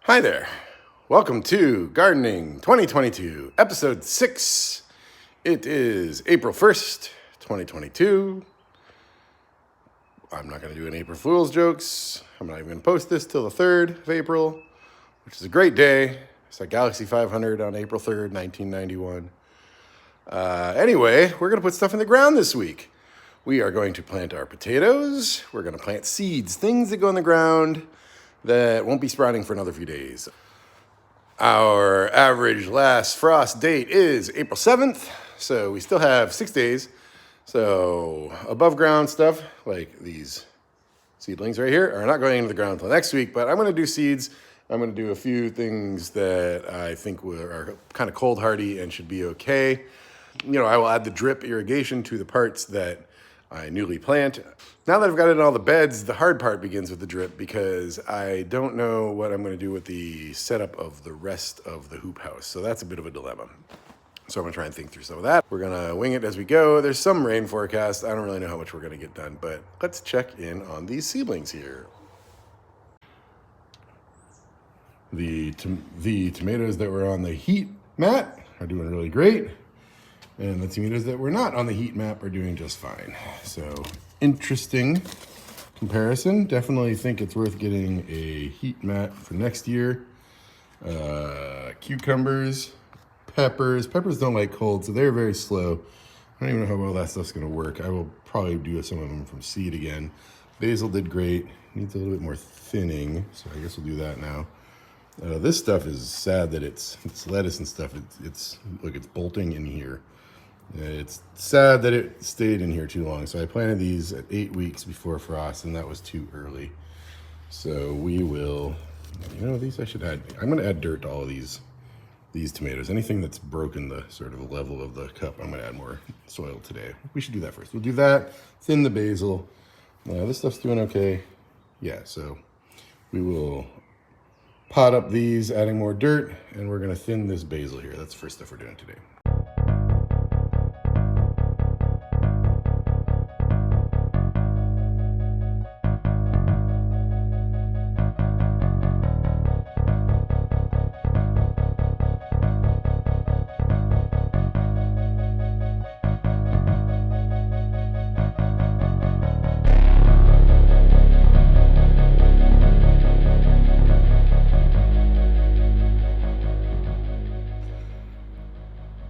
Hi there. Welcome to Gardening 2022, episode 6. It is April 1st, 2022. I'm not going to do any April Fool's jokes. I'm not even going to post this till the 3rd of April, which is a great day. It's like Galaxy 500 on April 3rd, 1991. Anyway, we're going to put stuff in the ground this week. We are going to plant our potatoes. We're going to plant seeds, things that go in the ground that won't be sprouting for another few days. Our average last frost date is April 7th, so we still have 6 days. So above ground stuff, like these seedlings right here, are not going into the ground until next week, but I'm going to do seeds. I'm going to do a few things that I think are kind of cold hardy and should be okay. I will add the drip irrigation to the parts that I newly plant. Now that I've got it in all the beds, the hard part begins with the drip because I don't know what I'm going to do with the setup of the rest of the hoop house. So that's a bit of a dilemma. So I'm going to try and think through some of that. We're going to wing it as we go. There's some rain forecast. I don't really know how much we're going to get done, but let's check in on these seedlings here. The tomatoes that were on the heat mat are doing really great. And the tomatoes that were not on the heat map are doing just fine. So interesting comparison. Definitely think it's worth getting a heat mat for next year. Cucumbers, peppers. Peppers don't like cold, so they're very slow. I don't even know how well that stuff's gonna work. I will probably do some of them from seed again. Basil did great. Needs a little bit more thinning, so I guess we'll do that now. This stuff is sad that it's lettuce and stuff. It's bolting in here. It's sad that it stayed in here too long. So I planted these at 8 weeks before frost, and that was too early. So we will, these I should add. I'm going to add dirt to all of these tomatoes. Anything that's broken the sort of level of the cup, I'm going to add more soil today. We should do that first. We'll do that, thin the basil. This stuff's doing okay. Yeah, so we will pot up these, adding more dirt, and we're going to thin this basil here. That's the first stuff we're doing today.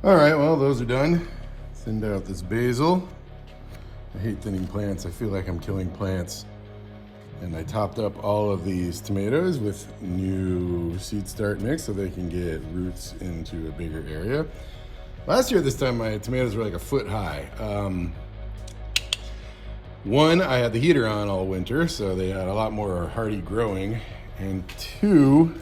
All right, well, those are done. Thinned out this basil. I hate thinning plants. I feel like I'm killing plants. And I topped up all of these tomatoes with new seed start mix so they can get roots into a bigger area. Last year at this time, my tomatoes were like a foot high. One, I had the heater on all winter, so they had a lot more hardy growing. And two,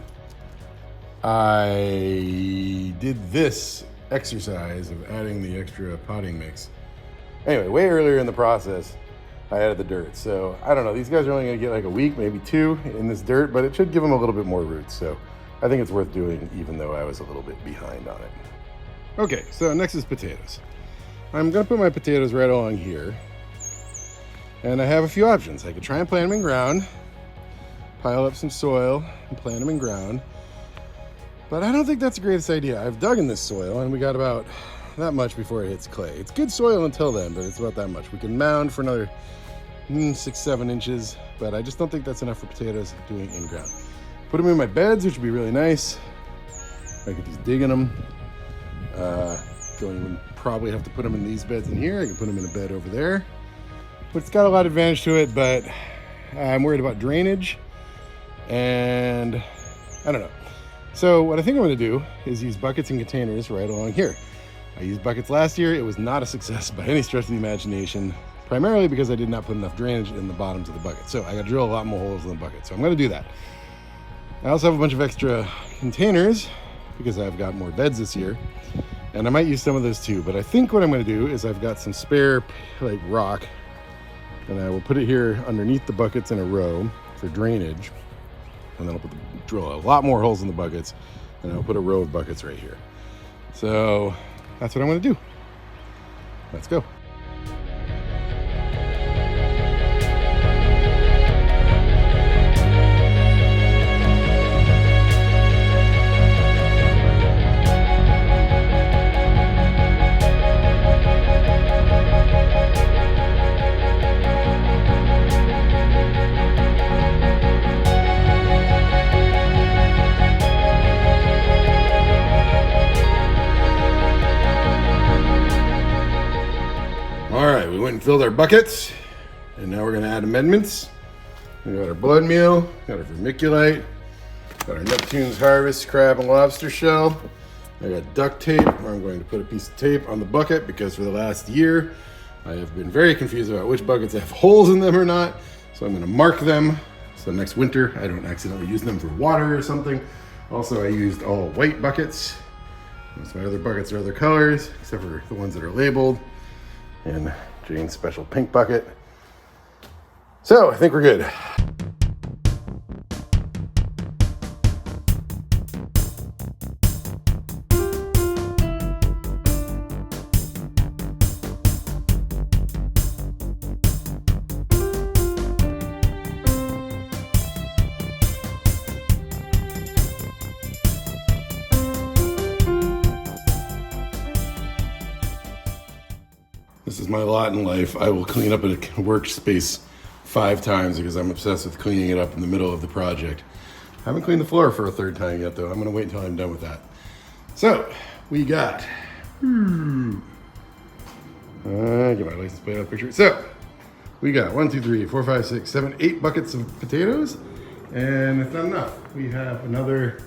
I did this exercise of adding the extra potting mix. Anyway, way earlier in the process, I added the dirt. So I don't know, these guys are only gonna get like a week, maybe 2 in this dirt, but it should give them a little bit more roots. So I think it's worth doing even though I was a little bit behind on it. Okay, so next is potatoes. I'm gonna put my potatoes right along here. And I have a few options. I could try and plant them in ground, pile up some soil and plant them in ground. But I don't think that's the greatest idea. I've dug in this soil and we got about that much before it hits clay. It's good soil until then, but it's about that much. We can mound for another 6-7 inches, but I just don't think that's enough for potatoes doing in ground. Put them in my beds, which would be really nice. I could just dig in them. Don't even probably have to put them in these beds in here. I can put them in a bed over there. But it's got a lot of advantage to it, but I'm worried about drainage and I don't know. So what I think I'm gonna do is use buckets and containers right along here. I used buckets last year. It was not a success by any stretch of the imagination, primarily because I did not put enough drainage in the bottoms of the bucket. So I gotta drill a lot more holes in the bucket. So I'm gonna do that. I also have a bunch of extra containers because I've got more beds this year. And I might use some of those too. But I think what I'm gonna do is I've got some spare rock and I will put it here underneath the buckets in a row for drainage. And then I'll drill a lot more holes in the buckets, and I'll put a row of buckets right here. So that's what I'm gonna do. Let's go. filled our buckets, and now we're gonna add amendments. We got our blood meal, got our vermiculite, got our Neptune's Harvest crab and lobster shell. I got duct tape, where I'm going to put a piece of tape on the bucket because for the last year, I have been very confused about which buckets have holes in them or not. So I'm gonna mark them so next winter I don't accidentally use them for water or something. Also, I used all white buckets. Most of my other buckets are other colors, except for the ones that are labeled. And Jane's special pink bucket. So I think we're good. This is my lot in life. I will clean up a workspace 5 times because I'm obsessed with cleaning it up in the middle of the project. I haven't cleaned the floor for a 3rd time yet though. I'm gonna wait until I'm done with that. So, we got, get my license plate out picture. So, we got 1, 2, 3, 4, 5, 6, 7, 8 buckets of potatoes. And it's not enough. We have another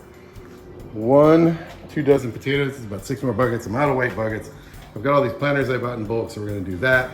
2 dozen potatoes. It's about 6 more buckets. I'm out of white buckets. I've got all these planters I bought in bulk, so we're gonna do that.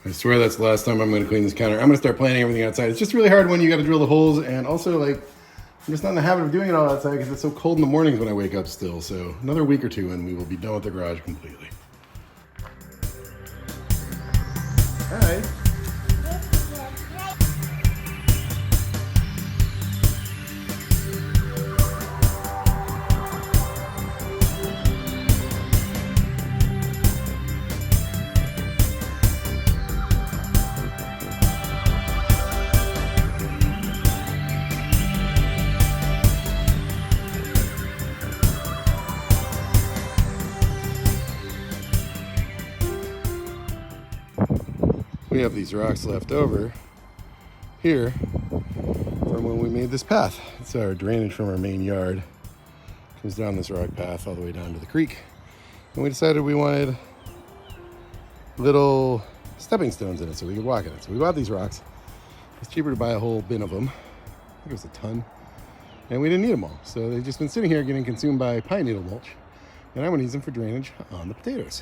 I swear that's the last time I'm gonna clean this counter. I'm gonna start planting everything outside. It's just really hard when you gotta drill the holes, and also like, I'm just not in the habit of doing it all outside because it's so cold in the mornings when I wake up still. So another week or 2 and we will be done with the garage completely. Hi. We have these rocks left over here from when we made this path. It's our drainage from our main yard. Comes down this rock path all the way down to the creek. And we decided we wanted little stepping stones in it so we could walk in it. So we bought these rocks. It's cheaper to buy a whole bin of them. I think it was a ton. And we didn't need them all. So they've just been sitting here getting consumed by pine needle mulch. And I'm gonna use them for drainage on the potatoes.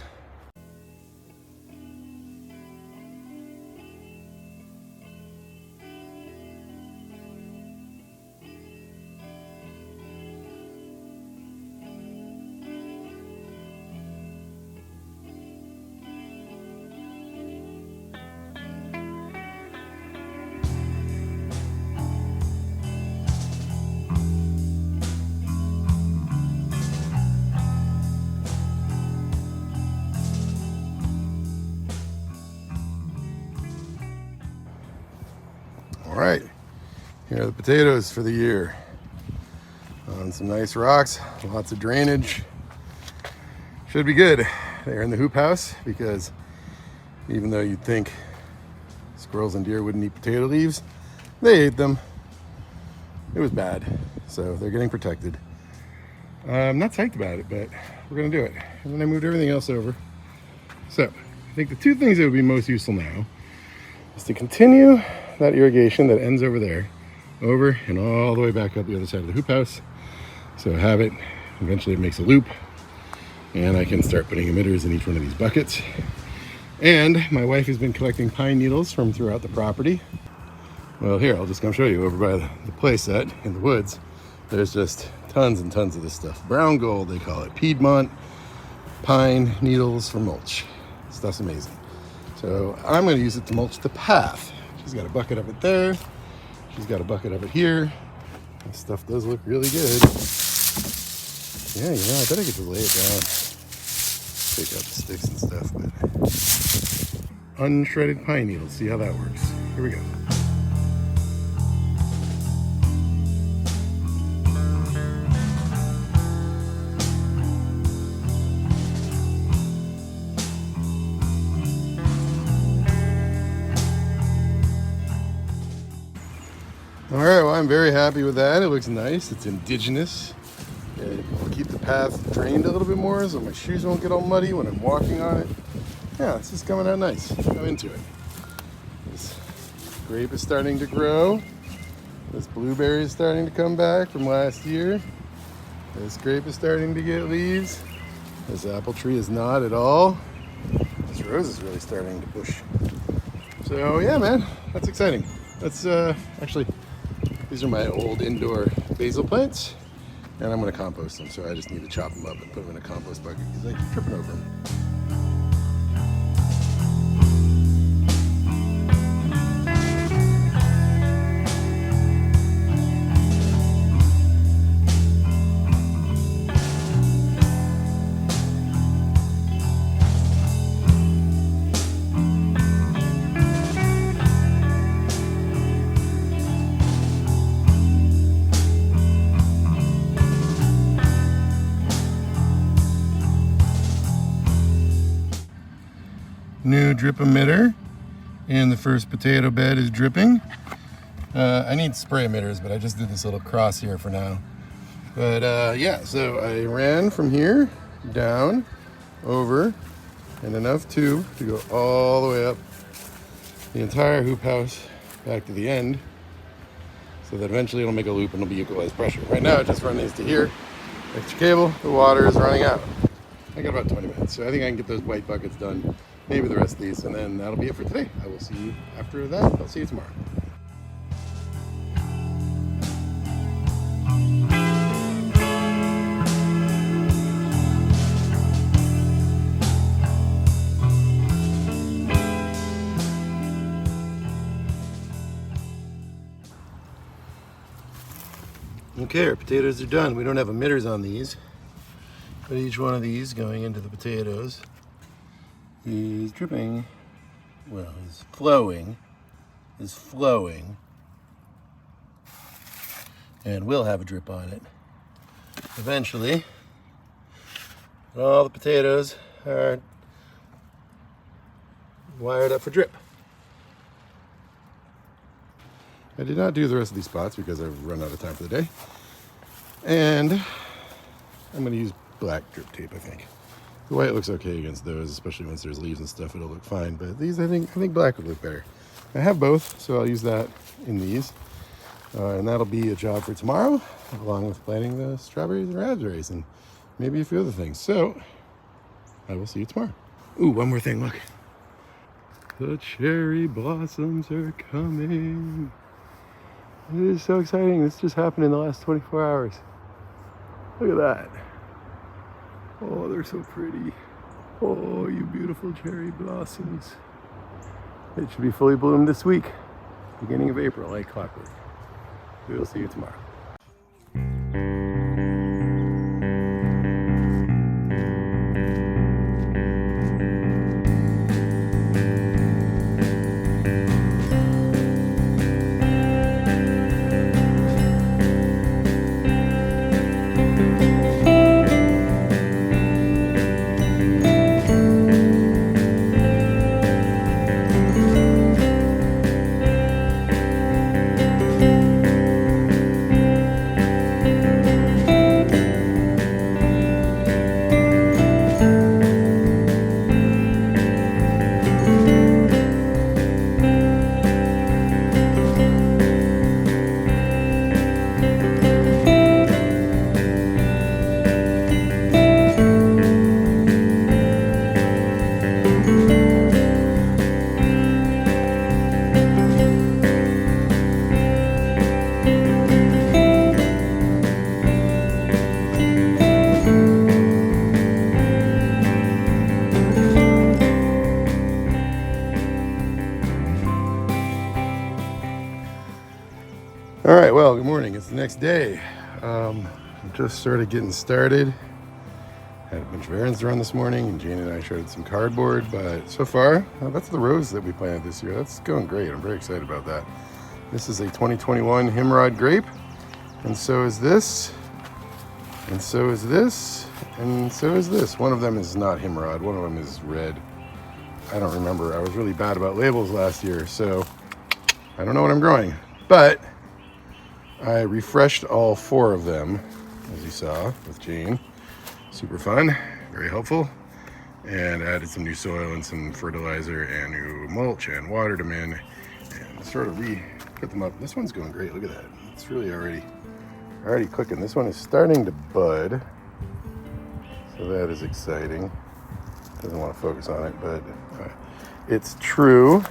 All right, Here are the potatoes for the year. On some nice rocks, lots of drainage. Should be good. They're in the hoop house because even though you'd think squirrels and deer wouldn't eat potato leaves, they ate them. It was bad, so they're getting protected. I'm not psyched about it, but we're gonna do it. And then I moved everything else over. So I think the two things that would be most useful now is to continue that irrigation that ends over there, over and all the way back up the other side of the hoop house. So I have it, eventually it makes a loop, and I can start putting emitters in each one of these buckets. And my wife has been collecting pine needles from throughout the property. Well, here, I'll just come show you over by the play set in the woods. There's just tons and tons of this stuff. Brown gold, they call it. Piedmont pine needles for mulch. Stuff's amazing. So I'm gonna use it to mulch the path. She's got a bucket of it there. She's got a bucket of it here. This stuff does look really good. Yeah, you know, I bet I could just lay it down. Take out the sticks and stuff, but unshredded pine needles. See how that works. Here we go. All right, well, I'm very happy with that. It looks nice. It's indigenous. I'll keep the path drained a little bit more so my shoes won't get all muddy when I'm walking on it. Yeah, this is coming out nice. I'm into it. This grape is starting to grow. This blueberry is starting to come back from last year. This grape is starting to get leaves. This apple tree is not at all. This rose is really starting to push. So yeah, man, that's exciting. That's actually, these are my old indoor basil plants, and I'm gonna compost them. So I just need to chop them up and put them in a compost bucket because I keep tripping over them. New drip emitter, and the first potato bed is dripping. I need spray emitters, but I just did this little cross here for now. But yeah, so I ran from here down, over, and enough tube to go all the way up the entire hoop house back to the end, so that eventually it'll make a loop and it'll be equalized pressure. Right now I just run these to here, extra cable, the water is running out. I got about 20 minutes, so I think I can get those white buckets done, maybe the rest of these, and then that'll be it for today. I will see you after that. I'll see you tomorrow. Okay, our potatoes are done. We don't have emitters on these, but each one of these going into the potatoes is dripping, well, is flowing, and will have a drip on it eventually. All the potatoes are wired up for drip. I did not do the rest of these spots because I've run out of time for the day, and I'm going to use black drip tape, I think. The white looks okay against those, especially once there's leaves and stuff, it'll look fine. But these, I think black would look better. I have both, so I'll use that in these. And that'll be a job for tomorrow, along with planting the strawberries and raspberries and maybe a few other things. So I will see you tomorrow. Ooh, one more thing, look. The cherry blossoms are coming. It is so exciting. This just happened in the last 24 hours. Look at that. Oh, they're so pretty. Oh, you beautiful cherry blossoms. It should be fully bloomed this week, beginning of April, like clockwork. We will see you tomorrow. All right, well, good morning. It's the next day. I'm just sort of getting started. Had a bunch of errands to run this morning, and Jane and I shredded some cardboard, but so far, that's the rose that we planted this year. That's going great. I'm very excited about that. This is a 2021 Himrod grape, and so is this, and so is this, and so is this. One of them is not Himrod, one of them is red. I don't remember. I was really bad about labels last year, so I don't know what I'm growing, but I refreshed all 4 of them, as you saw with Jane. Super fun, very helpful, and added some new soil and some fertilizer and new mulch and watered them in and sort of put them up. This one's going great. Look at that. It's really already cooking. This one is starting to bud, so that is exciting. Doesn't want to focus on it, but it's true.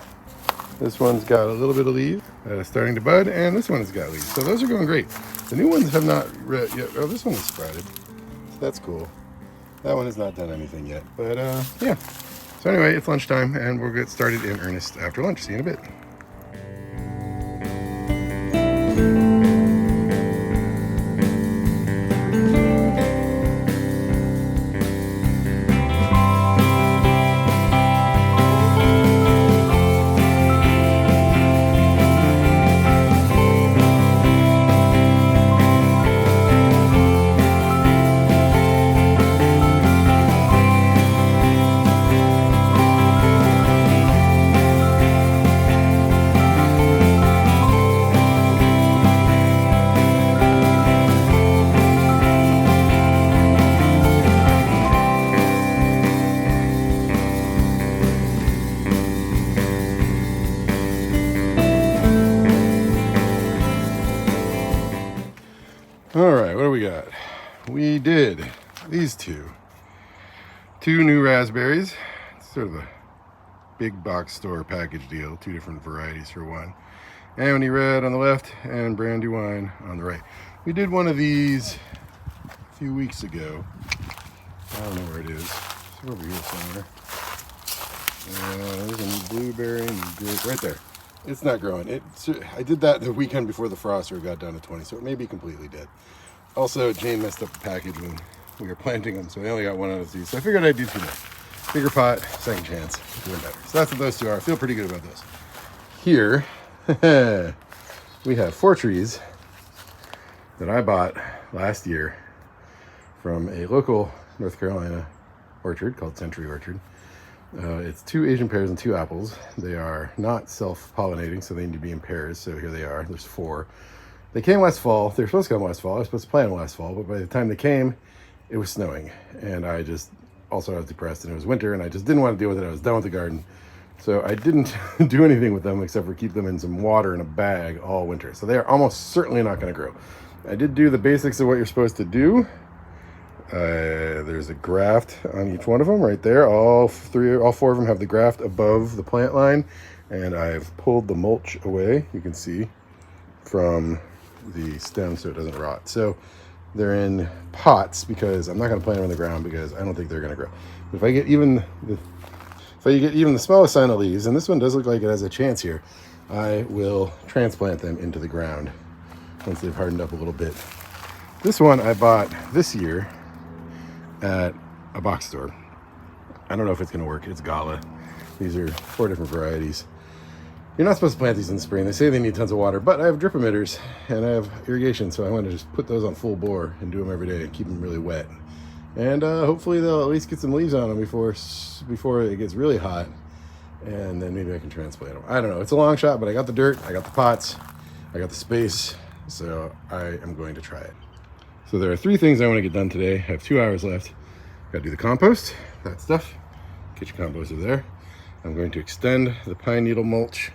This one's got a little bit of leaf starting to bud, and this one has got leaves. So those are going great. The new ones have not yet. Oh, this one is sprouted. So that's cool. That one has not done anything yet, but yeah. So anyway, it's lunchtime, and we'll get started in earnest after lunch. See you in a bit. All right, what do we got? We did these two new raspberries. It's sort of a big box store package deal, 2 different varieties for one. Amity red on the left and brandywine on the right. We did one of these a few weeks ago. I don't know where it is. It's over here somewhere. There's a blueberry and grape right there. It's not growing. I did that the weekend before the frost, where it got down to 20, so it may be completely dead. Also, Jane messed up the package when we were planting them, so I only got 1 out of 2. So I figured I'd do 2 more. Bigger pot, second chance, doing better. So that's what those 2 are. I feel pretty good about those. Here, we have 4 trees that I bought last year from a local North Carolina orchard called Century Orchard. It's 2 Asian pears and 2 apples. They are not self-pollinating, so they need to be in pairs. So here they are. There's 4. They came last fall. They were supposed to come last fall. I was supposed to plant them last fall, but by the time they came, it was snowing. And I was depressed, and it was winter, and I just didn't want to deal with it. I was done with the garden. So I didn't do anything with them except for keep them in some water in a bag all winter. So they are almost certainly not going to grow. I did do the basics of what you're supposed to do. There's a graft on each one of them right there. All 4 of them have the graft above the plant line, and I've pulled the mulch away, you can see, from the stem so it doesn't rot. So they're in pots because I'm not going to plant them in the ground because I don't think they're going to grow. But if I get even the smallest sign of leaves, and this one does look like it has a chance here, I will transplant them into the ground once they've hardened up a little bit. This one I bought this year at a box store. I don't know if it's going to work. It's Gala. These are 4 different varieties. You're not supposed to plant these in the spring. They say they need tons of water, but I have drip emitters and I have irrigation, so I want to just put those on full bore and do them every day and keep them really wet. And hopefully they'll at least get some leaves on them before it gets really hot, and then maybe I can transplant them. I don't know. It's a long shot, but I got the dirt, I got the pots, I got the space, so I am going to try it. So there are 3 things I want to get done today. I have 2 hours left. Got to do the compost, that stuff. Kitchen compost over there. I'm going to extend the pine needle mulch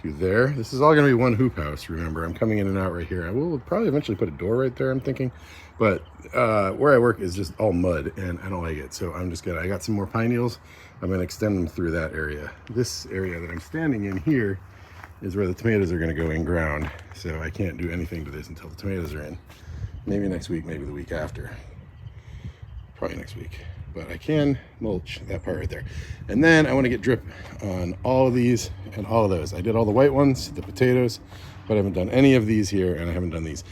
to there. This is all going to be one hoop house, remember. I'm coming in and out right here. I will probably eventually put a door right there, I'm thinking. But where I work is just all mud, and I don't like it. So I got some more pine needles. I'm going to extend them through that area. This area that I'm standing in here is where the tomatoes are going to go in ground. So I can't do anything to this until the tomatoes are in. Maybe next week, maybe the week after. Probably next week. But I can mulch that part right there. And then I want to get drip on all of these and all of those. I did all the white ones, the potatoes, but I haven't done any of these here, and I haven't done these.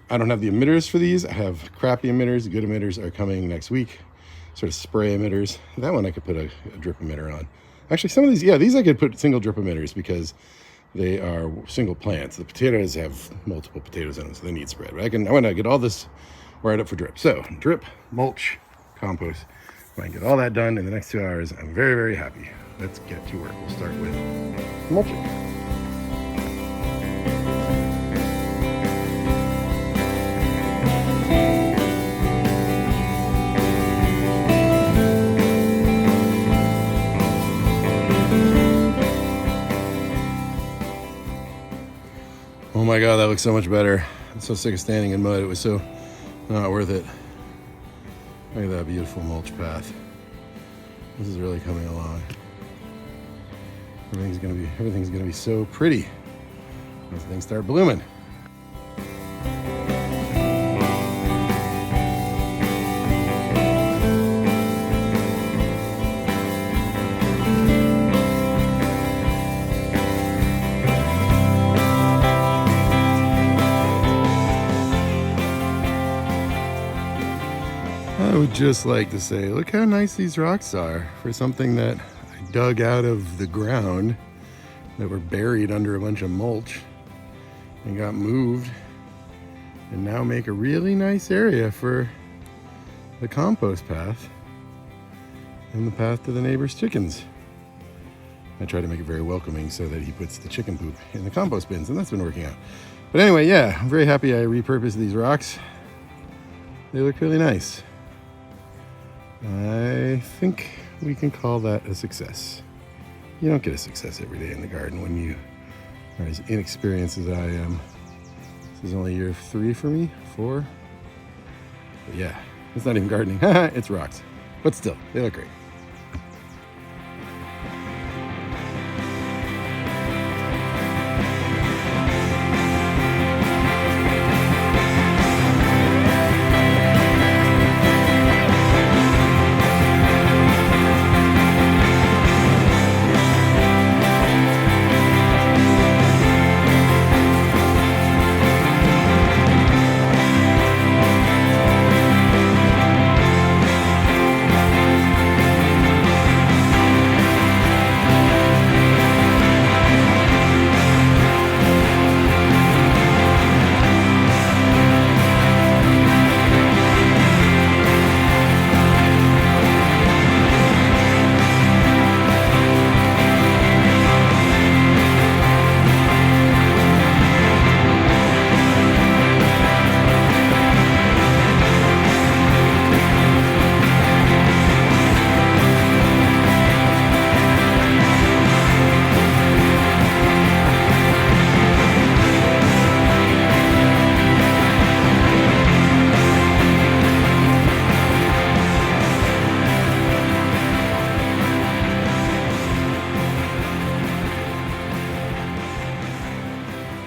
I don't have the emitters for these. I have crappy emitters. Good emitters are coming next week. Sort of spray emitters. That one I could put a drip emitter on. Actually, some of these, yeah, these I could put single drip emitters because they are single plants. The potatoes have multiple potatoes in them, so they need spread. But I want to get all this wired up for drip. So drip, mulch, compost. If I can get all that done in the next 2 hours, I'm very, very happy. Let's get to work. We'll start with mulching. Oh my God, that looks so much better. I'm so sick of standing in mud. It was so not worth it. Look at that beautiful mulch path. This is really coming along. Everything's gonna be so pretty as things start blooming. I would just like to say, look how nice these rocks are for something that I dug out of the ground that were buried under a bunch of mulch and got moved and now make a really nice area for the compost path and the path to the neighbor's chickens. I try to make it very welcoming so that he puts the chicken poop in the compost bins, and that's been working out. But anyway, yeah, I'm very happy I repurposed these rocks. They look really nice. I think we can call that a success. You don't get a success every day in the garden when you are as inexperienced as I am. This is only year 3 for me, 4. But yeah, it's not even gardening. It's rocks. But still, they look great.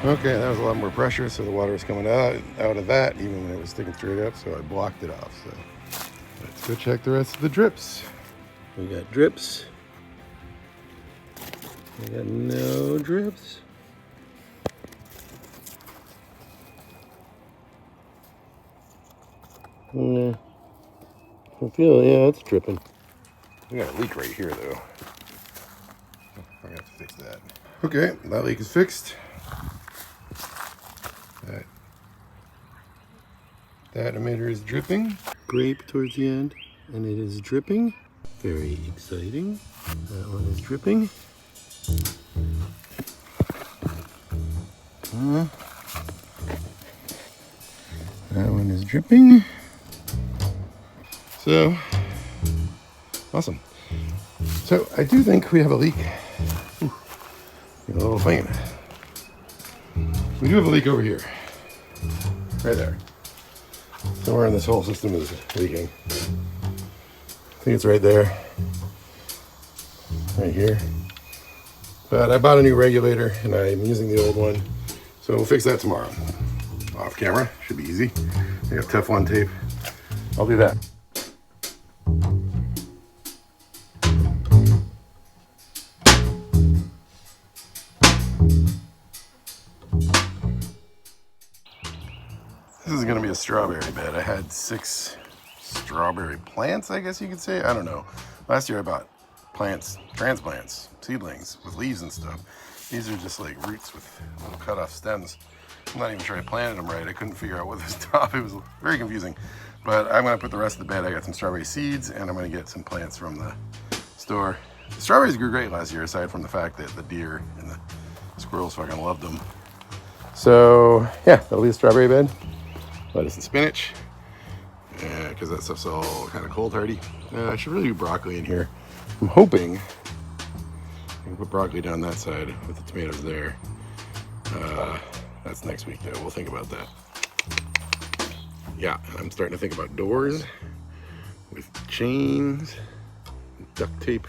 Okay, that was a lot more pressure, so the water was coming out of that, even when it was sticking straight up, so I blocked it off. So let's go check the rest of the drips. We got drips. We got no drips. I feel, yeah, it's dripping. We got a leak right here, though. I'm gonna have to fix that. Okay, that leak is fixed. That emitter is dripping. Grape towards the end, and it is dripping. Very exciting. That one is dripping. That one is dripping. So, awesome. So I do think we have a leak. Ooh, a little fan. We do have a leak over here. Right there. Somewhere in this whole system is leaking. I think it's right there. Right here. But I bought a new regulator and I'm using the old one. So we'll fix that tomorrow. Off camera. Should be easy. I got Teflon tape. I'll do that. This is gonna be a strawberry bed. I had 6 strawberry plants, I guess you could say. I don't know. Last year I bought plants, transplants, seedlings with leaves and stuff. These are just like roots with little cut off stems. I'm not even sure I planted them right. I couldn't figure out what was top. It was very confusing. But I'm gonna put the rest of the bed. I got some strawberry seeds and I'm gonna get some plants from the store. The strawberries grew great last year, aside from the fact that the deer and the squirrels fucking loved them. So yeah, that'll be a strawberry bed. Lettuce and spinach, because that stuff's all kind of cold hardy. I should really do broccoli in here. I'm hoping I can put broccoli down that side with the tomatoes there. That's next week though, we'll think about that. Yeah, and I'm starting to think about doors with chains, and duct tape,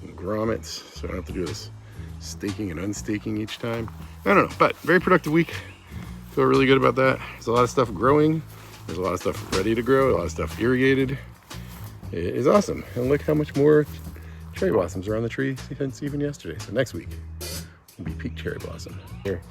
and grommets, so I don't have to do this staking and unstaking each time. I don't know, but very productive week. Feel really good about that. There's a lot of stuff growing. There's a lot of stuff ready to grow, a lot of stuff irrigated. It is awesome. And look how much more cherry blossoms are on the tree since even yesterday. So next week will be peak cherry blossom. Here.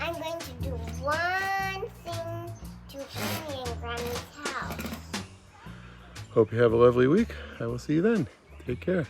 I'm going to do one thing to Amy and Granny's house. Hope you have a lovely week. I will see you then. Take care.